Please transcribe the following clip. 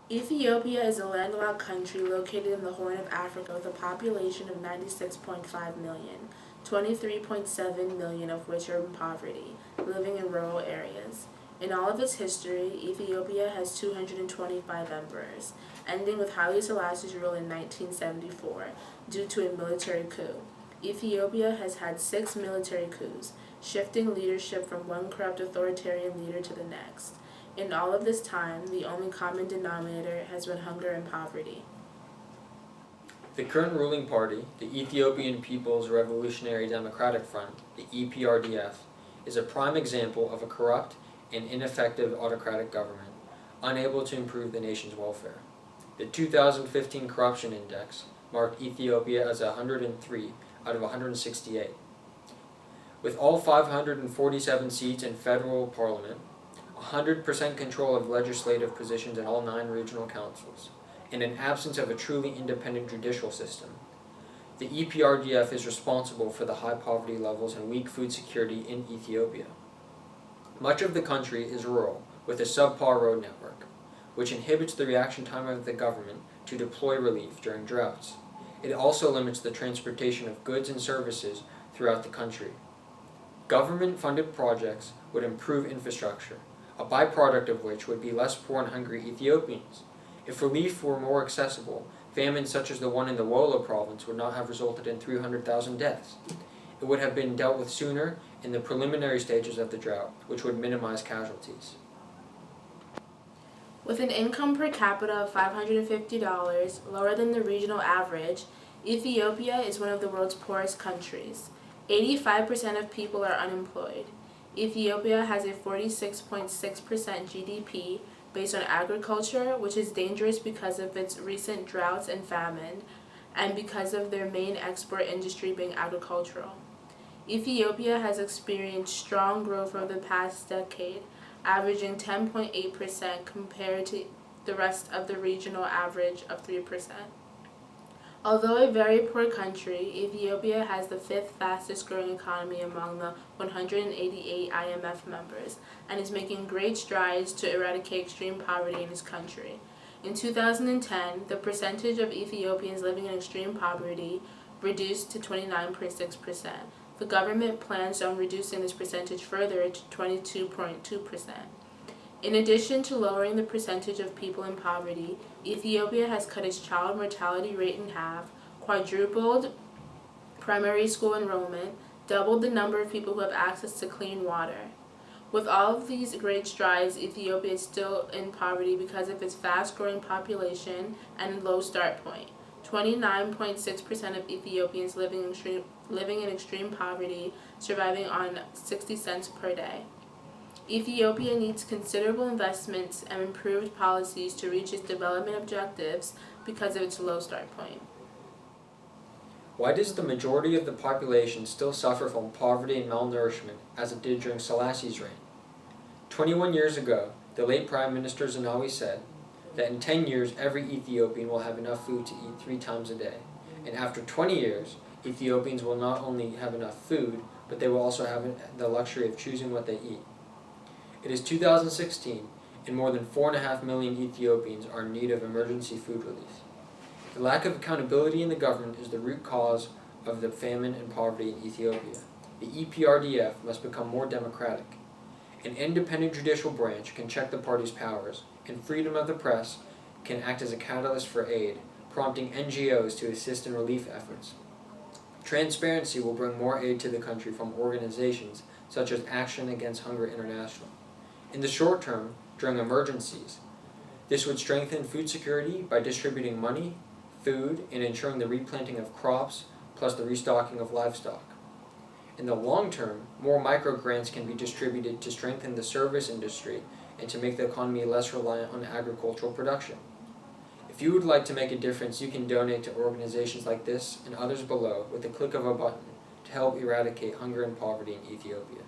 Ethiopia is a landlocked country located in the Horn of Africa with a population of 96.5 million, 23.7 million of which are in poverty, living in rural areas. In all of its history, Ethiopia has 225 emperors, ending with Haile Selassie's rule in 1974 due to a military coup. Ethiopia has had 6 military coups, shifting leadership from one corrupt authoritarian leader to the next. In all of this time, the only common denominator has been hunger and poverty. The current ruling party, the Ethiopian People's Revolutionary Democratic Front, the EPRDF, is a prime example of a corrupt and ineffective autocratic government, unable to improve the nation's welfare. The 2015 Corruption Index marked Ethiopia as 103 out of 168. With all 547 seats in federal parliament, 100% control of legislative positions in all 9 regional councils, and an absence of a truly independent judicial system, the EPRDF is responsible for the high poverty levels and weak food security in Ethiopia. Much of the country is rural, with a subpar road network, which inhibits the reaction time of the government to deploy relief during droughts. It also limits the transportation of goods and services throughout the country. Government-funded projects would improve infrastructure, a byproduct of which would be less poor and hungry Ethiopians. If relief were more accessible, famines such as the one in the Wollo province would not have resulted in 300,000 deaths. It would have been dealt with sooner in the preliminary stages of the drought, which would minimize casualties. With an income per capita of $550, lower than the regional average, Ethiopia is one of the world's poorest countries. 85% of people are unemployed. Ethiopia has a 46.6% GDP based on agriculture, which is dangerous because of its recent droughts and famine, and because of their main export industry being agricultural. Ethiopia has experienced strong growth over the past decade, averaging 10.8% compared to the rest of the regional average of 3%. Although a very poor country, Ethiopia has the 5th fastest growing economy among the 188 IMF members and is making great strides to eradicate extreme poverty in its country. In 2010, the percentage of Ethiopians living in extreme poverty reduced to 29.6%. The government plans on reducing this percentage further to 22.2%. In addition to lowering the percentage of people in poverty, Ethiopia has cut its child mortality rate in half, quadrupled primary school enrollment, doubled the number of people who have access to clean water. With all of these great strides, Ethiopia is still in poverty because of its fast-growing population and low start point. 29.6% of Ethiopians living in extreme poverty, surviving on 60 cents per day. Ethiopia needs considerable investments and improved policies to reach its development objectives because of its low start point. Why does the majority of the population still suffer from poverty and malnourishment as it did during Selassie's reign? 21 years ago, the late Prime Minister Zenawi said that in 10 years every Ethiopian will have enough food to eat 3 times a day. And after 20 years, Ethiopians will not only have enough food, but they will also have the luxury of choosing what they eat. It is 2016, and more than 4.5 million Ethiopians are in need of emergency food relief. The lack of accountability in the government is the root cause of the famine and poverty in Ethiopia. The EPRDF must become more democratic. An independent judicial branch can check the party's powers, and freedom of the press can act as a catalyst for aid, prompting NGOs to assist in relief efforts. Transparency will bring more aid to the country from organizations such as Action Against Hunger International. In the short term, during emergencies, this would strengthen food security by distributing money, food, and ensuring the replanting of crops, plus the restocking of livestock. In the long term, more micro-grants can be distributed to strengthen the service industry and to make the economy less reliant on agricultural production. If you would like to make a difference, you can donate to organizations like this and others below with the click of a button to help eradicate hunger and poverty in Ethiopia.